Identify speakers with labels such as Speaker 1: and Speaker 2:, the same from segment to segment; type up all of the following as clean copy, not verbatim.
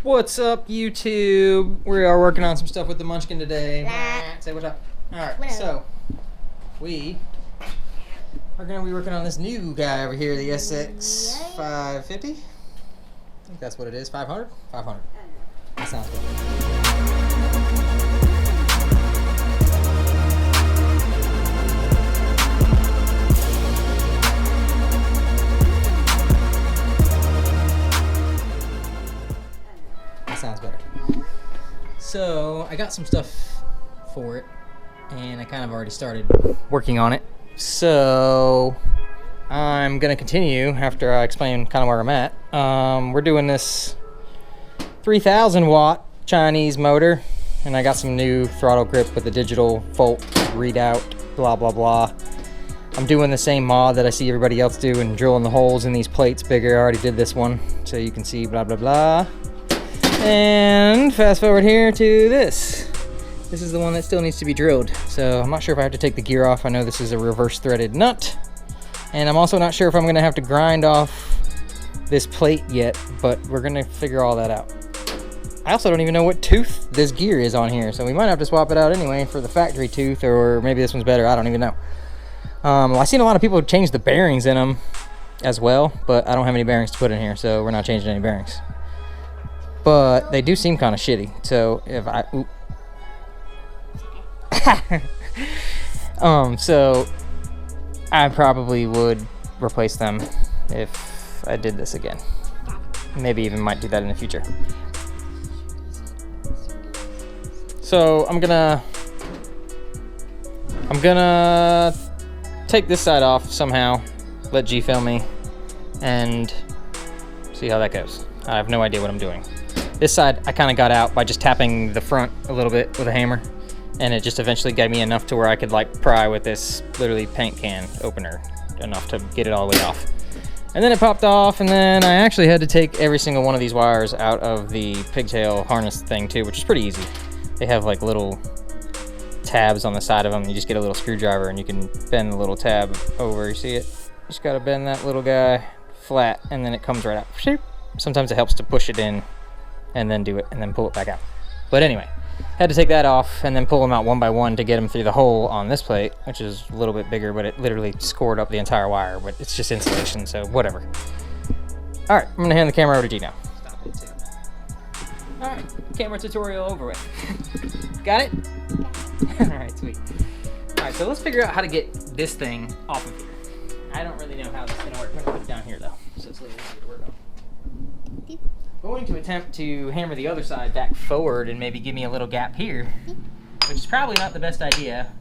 Speaker 1: What's up, YouTube? We are working on some stuff with the Munchkin today. Say what's up. Alright, so we are going to be working on this new guy over here, the Sx-550. I think that's what it is. 500? 500. That sounds good. Sounds better. So I got some stuff for it and I kind of already started working on it, so I'm gonna continue after I explain kind of where I'm at. We're doing this 3000 watt Chinese motor, and I got some new throttle grip with a digital volt readout, blah blah blah. I'm doing the same mod that I see everybody else do and drilling the holes in these plates bigger. I already did this one so you can see blah blah blah. And fast forward here to this. This is the one that still needs to be drilled. So I'm not sure if I have to take the gear off. I know this is a reverse threaded nut. And I'm also not sure if I'm gonna have to grind off this plate yet, but we're gonna figure all that out. I also don't even know what tooth this gear is on here, so we might have to swap it out anyway for the factory tooth, or maybe this one's better, I don't even know. I've seen a lot of people change the bearings in them as well, but I don't have any bearings to put in here, so we're not changing any bearings. But they do seem kind of shitty, so if I so I probably would replace them if I did this again. Maybe even might do that in the future. So I'm gonna take this side off somehow, let G film me, and see how that goes. I have no idea what I'm doing. This side I kind of got out by just tapping the front a little bit with a hammer, and it just eventually gave me enough to where I could like pry with this literally paint can opener enough to get it all the way off. And then it popped off, and then I actually had to take every single one of these wires out of the pigtail harness thing too, which is pretty easy. They have like little tabs on the side of them. You just get a little screwdriver and you can bend the little tab over. You see it? Just gotta bend that little guy flat and then it comes right out. Sometimes it helps to push it in and then do it and then pull it back out. But anyway, had to take that off and then pull them out one by one to get them through the hole on this plate, which is a little bit bigger, but it literally scored up the entire wire, but it's just insulation, so whatever. All right, I'm gonna hand the camera over to G now. Stop it too. All right, camera tutorial over with. Got it? All right, sweet. All right, so let's figure out how to get this thing off of here. I don't really know how this is gonna work. I'm gonna put it down here though, so it's a little easier to work on. Going to attempt to hammer the other side back forward and maybe give me a little gap here, which is probably not the best idea.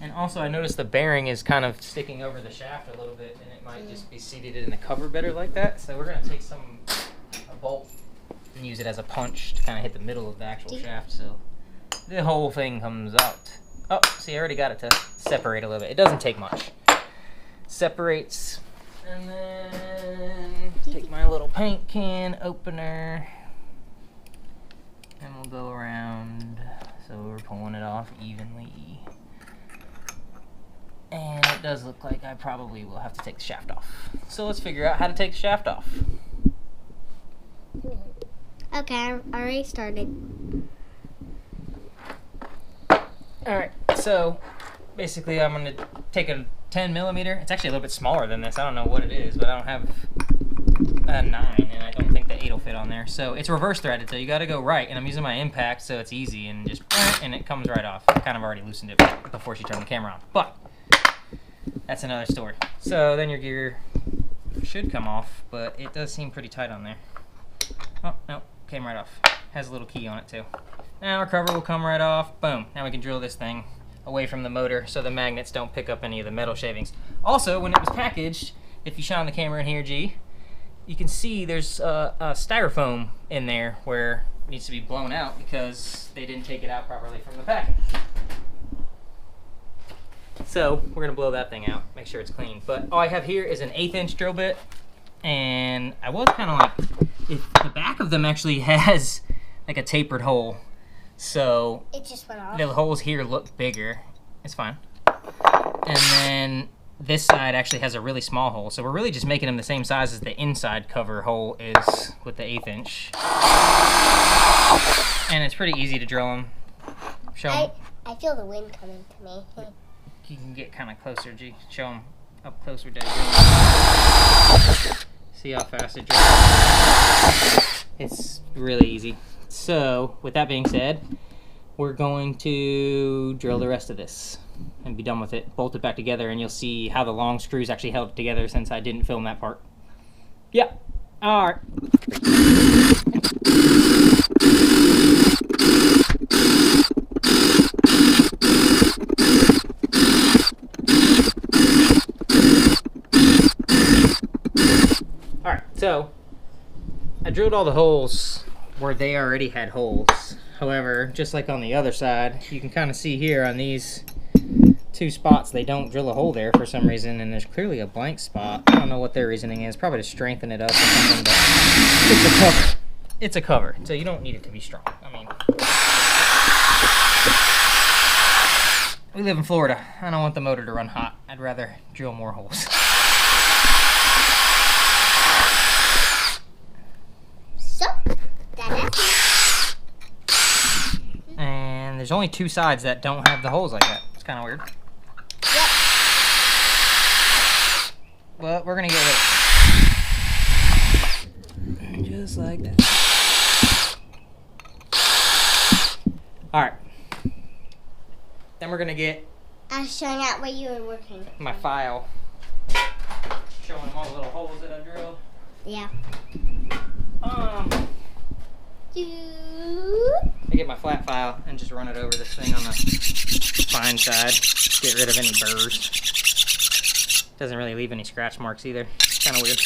Speaker 1: And also I noticed the bearing is kind of sticking over the shaft a little bit, and it might just be seated in the cover better like that. So we're gonna take a bolt and use it as a punch to kind of hit the middle of the actual shaft, so the whole thing comes out. Oh, see, I already got it to separate a little bit. It doesn't take much. Separates. And then take my little paint can opener and we'll go around so we're pulling it off evenly. And it does look like I probably will have to take the shaft off. So let's figure out how to take the shaft off.
Speaker 2: Okay, I already started.
Speaker 1: Alright, so basically I'm going to take a 10 millimeter. It's actually a little bit smaller than this. I don't know what it is, but I don't have a 9, and I don't think the 8 will fit on there. So it's reverse threaded, so you got to go right, and I'm using my impact, so it's easy, and just, and it comes right off. I kind of already loosened it before she turned the camera on, but that's another story. So then your gear should come off, but it does seem pretty tight on there. Oh, no, came right off. Has a little key on it, too. Now our cover will come right off. Boom. Now we can drill this thing away from the motor so the magnets don't pick up any of the metal shavings. Also, when it was packaged, if you shine the camera in here, G, you can see there's a styrofoam in there where it needs to be blown out because they didn't take it out properly from the package. So we're gonna blow that thing out, make sure it's clean. But all I have here is an 1/8 inch drill bit, and I was kind of like, if the back of them actually has like a tapered hole. So
Speaker 2: It just went off.
Speaker 1: the holes here look bigger. It's fine. And then this side actually has a really small hole. So we're really just making them the same size as the inside cover hole is with the 1/8 inch. it's pretty easy to drill them. Show 'em.
Speaker 2: I feel the wind coming to me.
Speaker 1: You can get kind of closer, G. Show them up closer, Dad. See how fast it drills? It's really easy. So, with that being said, we're going to drill the rest of this and be done with it. Bolt it back together, and you'll see how the long screws actually held it together since I didn't film that part. Yeah. All right. All right. So I drilled all the holes where they already had holes. However, just like on the other side, you can kind of see here on these two spots, they don't drill a hole there for some reason, and there's clearly a blank spot. I don't know what their reasoning is, probably to strengthen it up or something, but it's a cover. It's a cover, so you don't need it to be strong. I mean, we live in Florida. I don't want the motor to run hot. I'd rather drill more holes.
Speaker 2: So, that's it.
Speaker 1: And there's only two sides that don't have the holes like that. It's kind of weird.
Speaker 2: Yep.
Speaker 1: But we're gonna get rid of it. Just like that. Alright. Then we're gonna get
Speaker 2: I was showing out where you were working.
Speaker 1: my file. Showing them all the little holes that I drilled.
Speaker 2: Yeah.
Speaker 1: I get my flat file and just run it over this thing on the fine side. Get rid of any burrs. Doesn't really leave any scratch marks either. Kind of weird.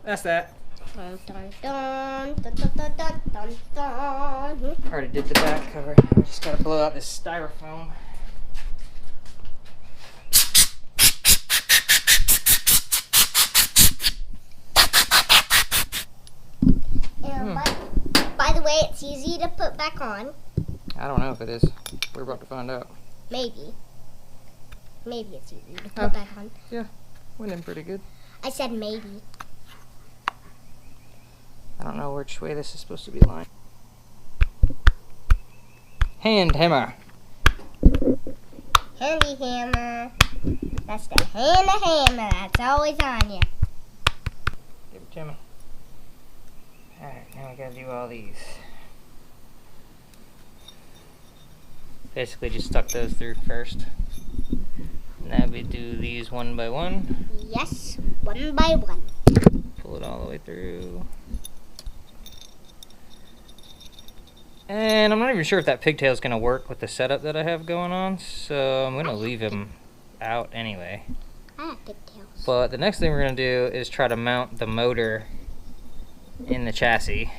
Speaker 1: That's that.
Speaker 2: Dun, dun, dun, dun, dun, dun, dun, dun, dun.
Speaker 1: Already did the back cover. Just gotta blow out this styrofoam.
Speaker 2: And by the way, it's easy to put back on.
Speaker 1: I don't know if it is. We're about to find out.
Speaker 2: Maybe. Maybe it's easy to put back on.
Speaker 1: Yeah, went in pretty good.
Speaker 2: I said maybe.
Speaker 1: I don't know which way this is supposed to be lined. Hand hammer.
Speaker 2: Handy hammer. That's the hammer that's always on you.
Speaker 1: Give it to me. Alright, now we gotta do all these. Basically just stuck those through first. Now we do these one by one.
Speaker 2: Yes, one by one.
Speaker 1: Pull it all the way through. And I'm not even sure if that pigtail is going to work with the setup that I have going on, so I'm going to leave him out anyway.
Speaker 2: I have pigtails.
Speaker 1: But the next thing we're going to do is try to mount the motor in the chassis.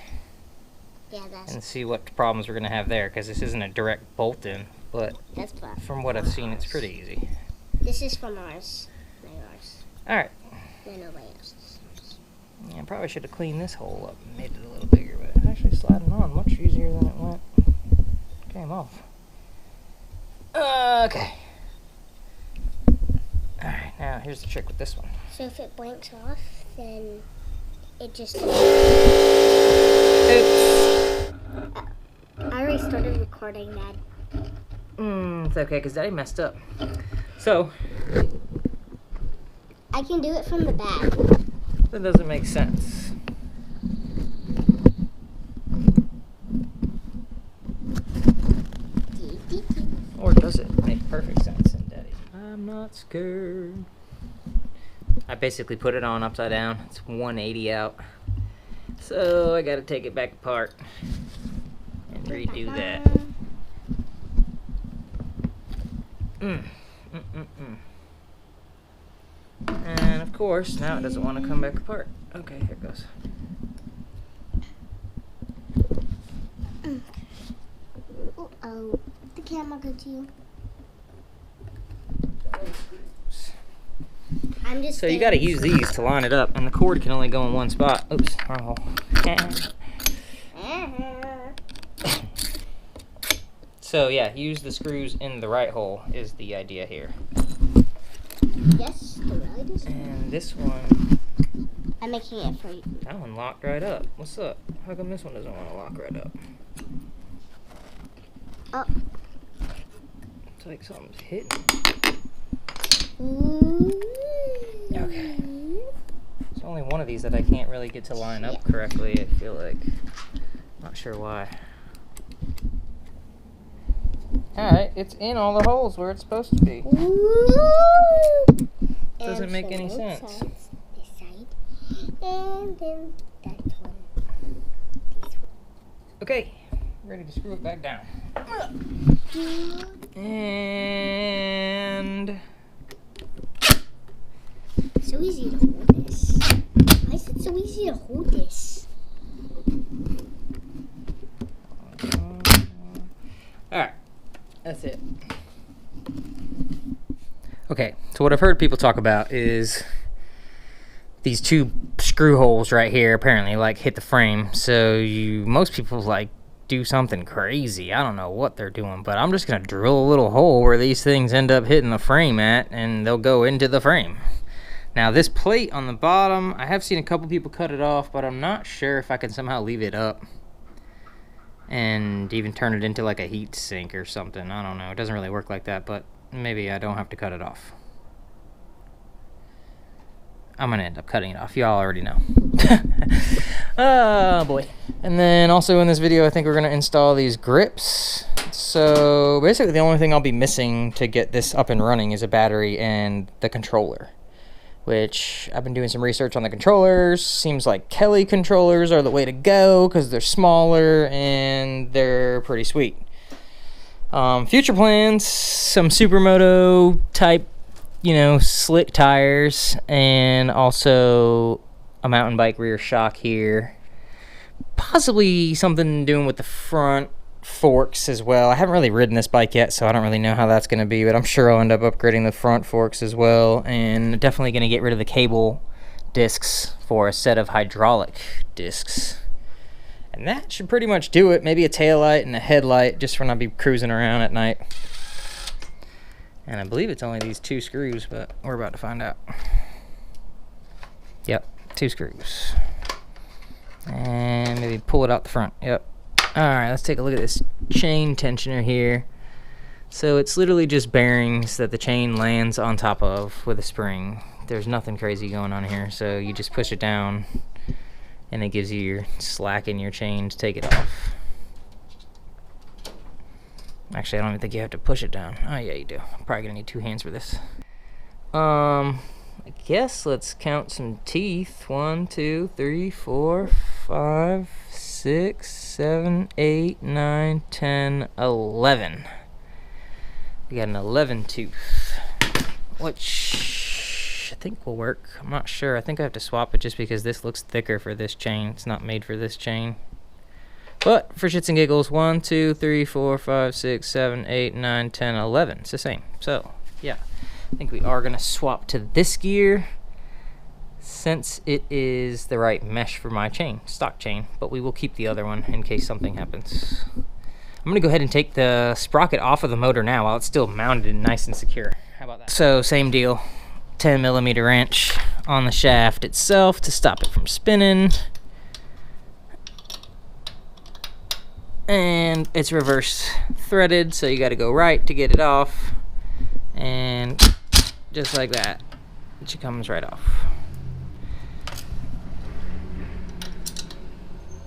Speaker 2: Yeah, that's
Speaker 1: And see what problems we're going to have there, because this isn't a direct bolt in, but
Speaker 2: fun.
Speaker 1: from what I've seen, it's pretty easy.
Speaker 2: This is from ours. Not ours.
Speaker 1: Alright.
Speaker 2: No, nobody else's.
Speaker 1: Yeah, I probably should have cleaned this hole up and made it a little bigger, but it's actually sliding on much easier than it went. Came off. Okay. Alright, now here's the trick with this one.
Speaker 2: So if it blanks off, then it just...
Speaker 1: Oops.
Speaker 2: I already started recording that.
Speaker 1: It's okay, because Daddy messed up. So,
Speaker 2: I can do it from the back.
Speaker 1: that doesn't make sense. Or does it make perfect sense in Daddy? I'm not scared. I basically put it on upside down. It's 180 out. So I gotta take it back apart and redo that. And of course, now it doesn't want to come back apart. Okay, here it goes.
Speaker 2: Uh-oh. The camera go to you. I'm just
Speaker 1: So you got to use these to line it up, and the cord can only go in one spot. Oops. Oh. So yeah, use the screws in the right hole is the idea here.
Speaker 2: Yes, the right is.
Speaker 1: And this one,
Speaker 2: I'm making it for you.
Speaker 1: That one locked right up. What's up? How come this one doesn't want to lock right up?
Speaker 2: Oh.
Speaker 1: It's like something's hitting.
Speaker 2: Mm.
Speaker 1: Okay. There's only one of these that I can't really get to line up correctly, I feel like. Not sure why. Alright, it's in all the holes where it's supposed to be. Doesn't make any sense.
Speaker 2: This side. And then that one.
Speaker 1: Okay, ready to screw it back down. And
Speaker 2: so easy to hold this. Why is it so easy to hold this?
Speaker 1: Alright, that's it. Okay, so what I've heard people talk about is these two screw holes right here apparently like hit the frame. So most people like do something crazy. I don't know what they're doing, but I'm just gonna drill a little hole where these things end up hitting the frame at, and they'll go into the frame. Now this plate on the bottom, I have seen a couple people cut it off, but I'm not sure if I can somehow leave it up and even turn it into like a heat sink or something. I don't know. It doesn't really work like that, but maybe I don't have to cut it off. I'm gonna end up cutting it off. Y'all already know. Oh boy. And then also in this video, I think we're gonna install these grips. So basically the only thing I'll be missing to get this up and running is a battery and the controller, which I've been doing some research on the controllers. Seems like Kelly controllers are the way to go because they're smaller and they're pretty sweet. Future plans, some Supermoto type, you know, slick tires, and also a mountain bike rear shock here. Possibly something doing with the front forks as well. I haven't really ridden this bike yet, so I don't really know how that's going to be, but I'm sure I'll end up upgrading the front forks as well, and definitely going to get rid of the cable discs for a set of hydraulic discs. And that should pretty much do it. Maybe a taillight and a headlight just for not be cruising around at night. And I believe it's only these two screws, but we're about to find out. Yep, 2 screws. And maybe pull it out the front. Yep. Alright, let's take a look at this chain tensioner here. So it's literally just bearings that the chain lands on top of with a spring. There's nothing crazy going on here. So you just push it down and it gives you your slack in your chain to take it off. Actually, I don't even think you have to push it down. Oh yeah, you do. I'm probably gonna need 2 hands for this. I guess let's count some teeth. 1, 2, 3, 4, 5, 6, 7, 8, 9, 10, 11. We got an 11 tooth, which I think will work. I'm not sure. I think I have to swap it just because this looks thicker for this chain. It's not made for this chain. But for shits and giggles, 1, 2, 3, 4, 5, 6, 7, 8, 9, 10, 11. It's the same. So, yeah. I think we are going to swap to this gear since it is the right mesh for my chain, stock chain. But we will keep the other one in case something happens. I'm going to go ahead and take the sprocket off of the motor now while it's still mounted and nice and secure. How about that? So, same deal. 10mm wrench on the shaft itself to stop it from spinning. And it's reverse threaded, so you got to go right to get it off, and just like that it comes right off.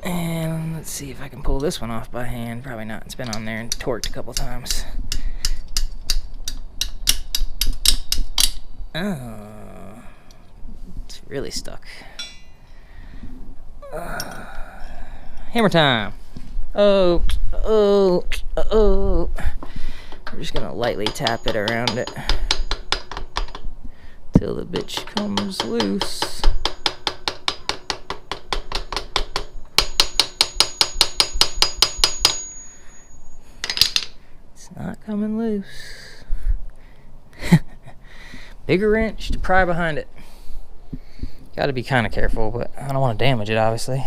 Speaker 1: And let's see if I can pull this one off by hand. Probably not. It's been on there and torqued a couple times. Oh, it's really stuck. Hammer time. Oh. We're just gonna lightly tap it around it till the bitch comes loose. It's not coming loose. Bigger wrench to pry behind it. Gotta be kind of careful, but I don't want to damage it, obviously.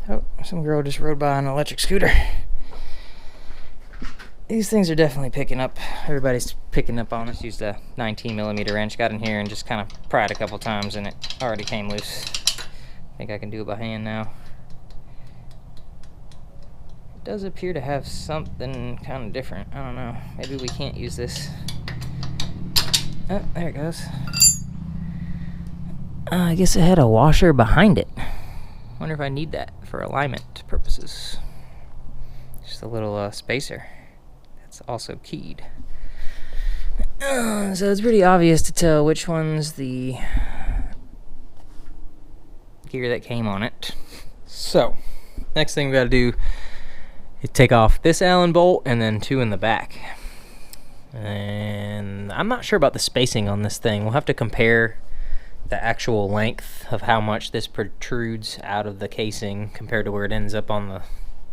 Speaker 1: Oh, some girl just rode by on an electric scooter. these things are definitely picking up. Everybody's picking up on it. Just used a 19mm wrench, got in here and just kind of pried a couple times and it already came loose. I think I can do it by hand now. It does appear to have something kind of different. I don't know. Maybe we can't use this. Oh, there it goes. I guess it had a washer behind it. Wonder if I need that for alignment purposes. Just a little spacer. That's also keyed. So it's pretty obvious to tell which one's the gear that came on it. So, next thing we gotta do is take off this Allen bolt and then two in the back. And I'm not sure about the spacing on this thing. We'll have to compare the actual length of how much this protrudes out of the casing compared to where it ends up on the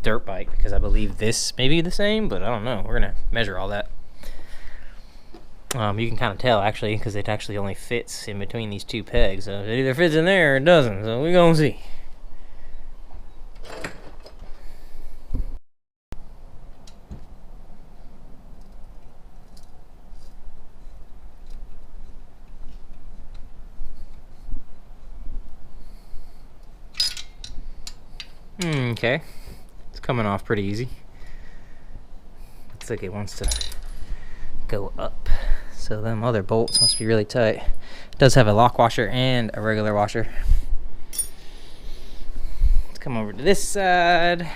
Speaker 1: dirt bike, because I believe this may be the same, but I don't know. We're gonna measure all that. You can kind of tell actually, because it actually only fits in between these two pegs. So it either fits in there or it doesn't, so we're gonna see. Okay, it's coming off pretty easy. Looks like it wants to go up, so them other bolts must be really tight. It does have a lock washer and a regular washer. Let's come over to this side.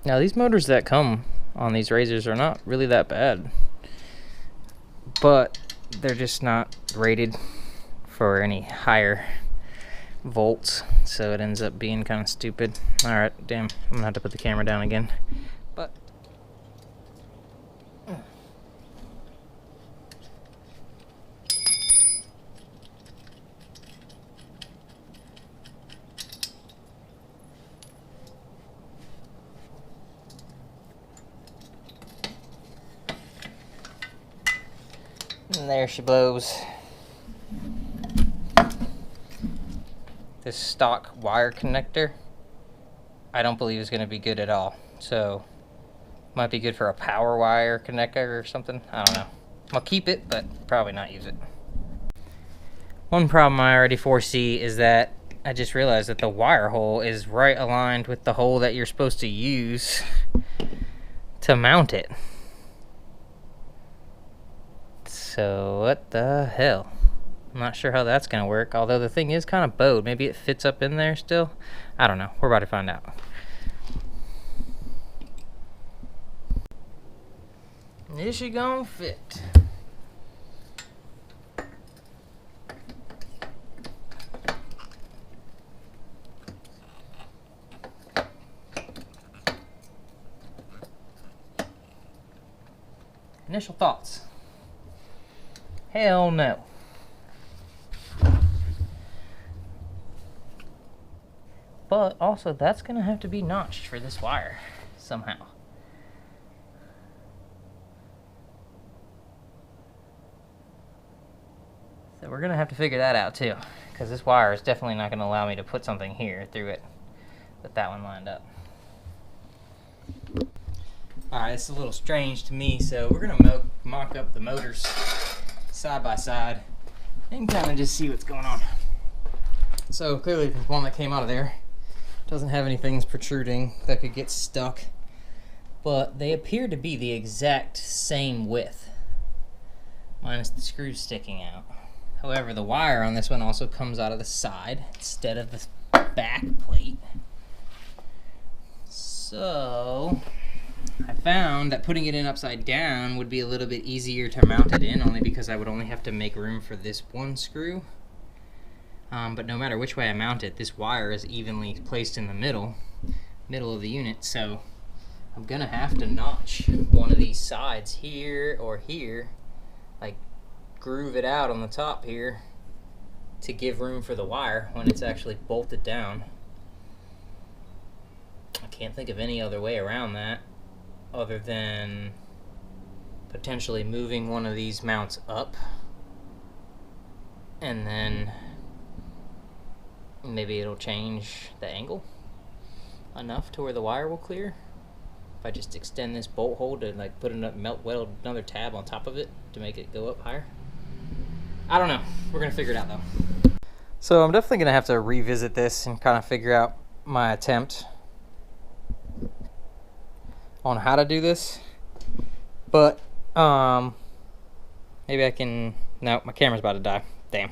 Speaker 1: Now these motors that come on these Razors are not really that bad, but they're just not rated for any higher volts, so it ends up being kind of stupid. Alright, damn, I'm gonna have to put the camera down again. But and there she blows. This stock wire connector, I don't believe is going to be good at all. So, might be good for a power wire connector or something. I don't know. I'll keep it, but probably not use it. One problem I already foresee is that I just realized that the wire hole is right aligned with the hole that you're supposed to use to mount it. So what the hell? I'm not sure how that's gonna work, although the thing is kind of bowed. Maybe it fits up in there still? I don't know. We're about to find out. Is she gonna fit? Initial thoughts. Hell no. But also, that's gonna have to be notched for this wire somehow. So we're gonna have to figure that out too, because this wire is definitely not gonna allow me to put something here through it with that one lined up. Alright, it's a little strange to me, so we're gonna mock up the motors side by side and kind of just see what's going on. So clearly the one that came out of there doesn't have any things protruding that could get stuck, but they appear to be the exact same width, minus the screws sticking out. However, the wire on this one also comes out of the side instead of the back plate. So I found that putting it in upside down would be a little bit easier to mount it in, only because I would only have to make room for this one screw. But no matter which way I mount it, this wire is evenly placed in the middle of the unit, so I'm gonna have to notch one of these sides here or here, like groove it out on the top here to give room for the wire when it's actually bolted down. I can't think of any other way around that other than potentially moving one of these mounts up and then maybe it'll change the angle enough to where the wire will clear. If I just extend this bolt hole to like put weld another tab on top of it to make it go up higher. I don't know. We're gonna figure it out though. So I'm definitely gonna have to revisit this and kind of figure out my attempt on how to do this. But maybe I can. No, my camera's about to die. Damn.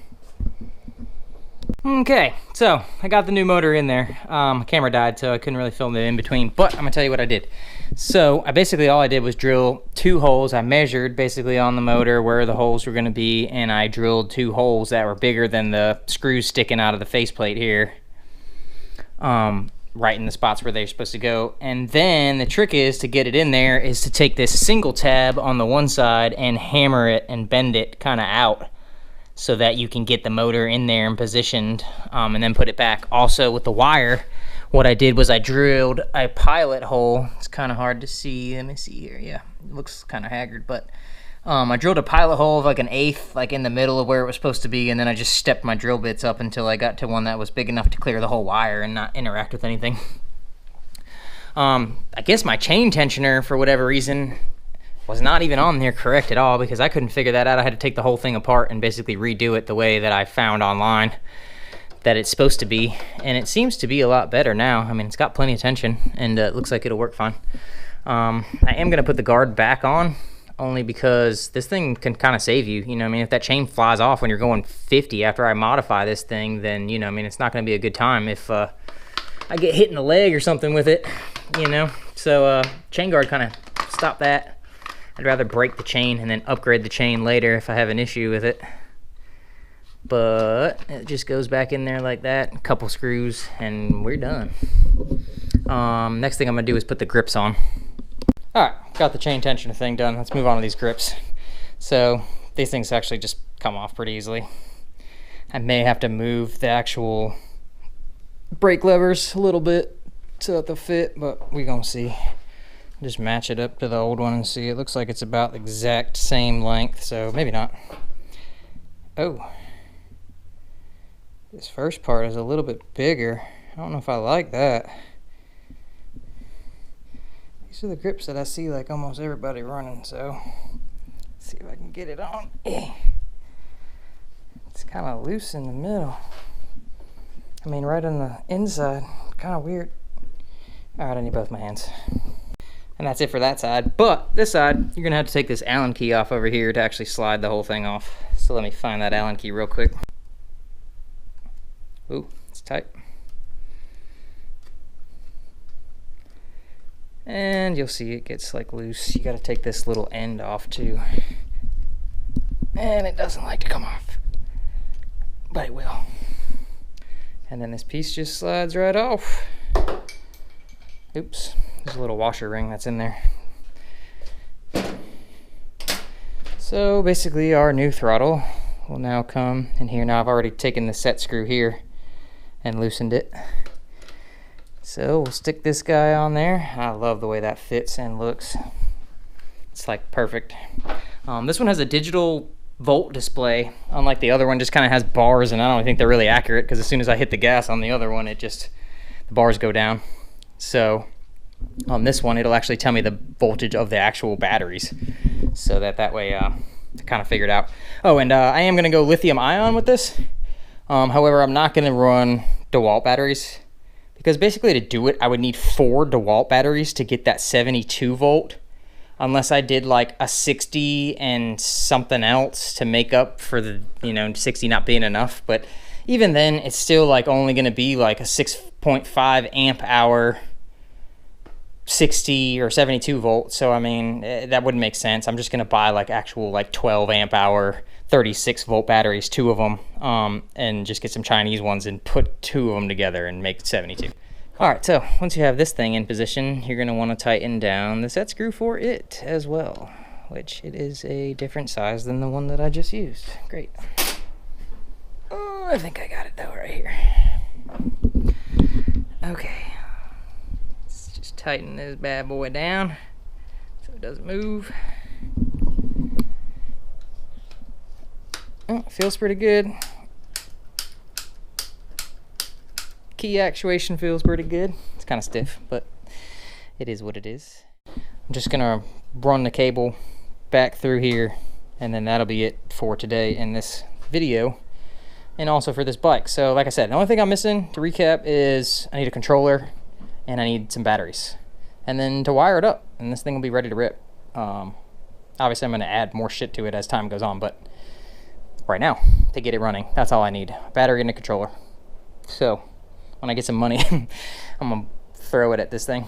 Speaker 1: Okay, so I got the new motor in there. My camera died, so I couldn't really film it in between, but I'm gonna tell you what I did. So all I did was drill 2 holes. I measured basically on the motor where the holes were gonna be, and I drilled 2 holes that were bigger than the screws sticking out of the faceplate here. Right in the spots where they're supposed to go. And then the trick is to get it in there is to take this single tab on the one side and hammer it and bend it kind of out, so that you can get the motor in there and positioned, and then put it back. Also with the wire, what I did was I drilled a pilot hole. It's kind of hard to see. Let me see here. Yeah, it looks kind of haggard, but I drilled a pilot hole of like 1/8, like in the middle of where it was supposed to be, and then I just stepped my drill bits up until I got to one that was big enough to clear the whole wire and not interact with anything. I guess my chain tensioner, for whatever reason, was not even on there correct at all, because I couldn't figure that out. I had to take the whole thing apart and basically redo it the way that I found online that it's supposed to be, and it seems to be a lot better now. I mean, it's got plenty of tension, and it looks like it'll work fine. I am gonna put the guard back on, only because this thing can kind of save you. You know what I mean? If that chain flies off when you're going 50 after I modify this thing, then, you know, I mean, it's not gonna be a good time if I get hit in the leg or something with it, you know? So chain guard kind of stop that. I'd rather break the chain and then upgrade the chain later if I have an issue with it. But it just goes back in there like that, a couple screws, and we're done. Next thing I'm gonna do is put the grips on. All right, got the chain tensioner thing done. Let's move on to these grips. So these things actually just come off pretty easily. I may have to move the actual brake levers a little bit so that they'll fit, but we're gonna see. Just match it up to the old one and see. It looks like it's about the exact same length, so maybe not. Oh. This first part is a little bit bigger. I don't know if I like that. These are the grips that I see like almost everybody running, so let's see if I can get it on. It's kind of loose in the middle. I mean, right on the inside. Kind of weird. All right, I need both my hands. And that's it for that side. But this side, you're gonna have to take this Allen key off over here to actually slide the whole thing off. So let me find that Allen key real quick. Ooh, it's tight. And you'll see it gets like loose. You gotta take this little end off too. And it doesn't like to come off, but it will. And then this piece just slides right off. Oops, there's a little washer ring that's in there. So basically our new throttle will now come in here. Now I've already taken the set screw here and loosened it. So we'll stick this guy on there. I love the way that fits and looks. It's like perfect. This one has a digital volt display, unlike the other one just kind of has bars, and I don't think they're really accurate because as soon as I hit the gas on the other one, the bars go down. So on this one, it'll actually tell me the voltage of the actual batteries, so that way I kind of figured out. Oh, and I am gonna go lithium ion with this. However, I'm not gonna run DeWalt batteries, because basically to do it, I would need 4 DeWalt batteries to get that 72 volt, unless I did like a 60 and something else to make up for the, 60 not being enough. But even then, it's still like only gonna be like a 6.5 amp hour 60 or 72 volts. So I mean, that wouldn't make sense. I'm just gonna buy like actual like 12 amp hour 36 volt batteries, 2 of them, and just get some Chinese ones and put 2 of them together and make 72. All right, so once you have this thing in position, you're gonna wanna tighten down the set screw for it as well, which it is a different size than the one that I just used. Great. Oh, I think I got it though right here. Okay. Let's just tighten this bad boy down so it doesn't move. Oh, it feels pretty good. key actuation feels pretty good. It's kind of stiff, but it is what it is. I'm just gonna run the cable back through here, and then that'll be it for today in this video, and also for this bike. So like I said, the only thing I'm missing, to recap, is I need a controller and I need some batteries, and then to wire it up, and this thing will be ready to rip. Obviously I'm going to add more shit to it as time goes on, but right now, to get it running, that's all I need: a battery and a controller. So when I get some money, I'm going to throw it at this thing.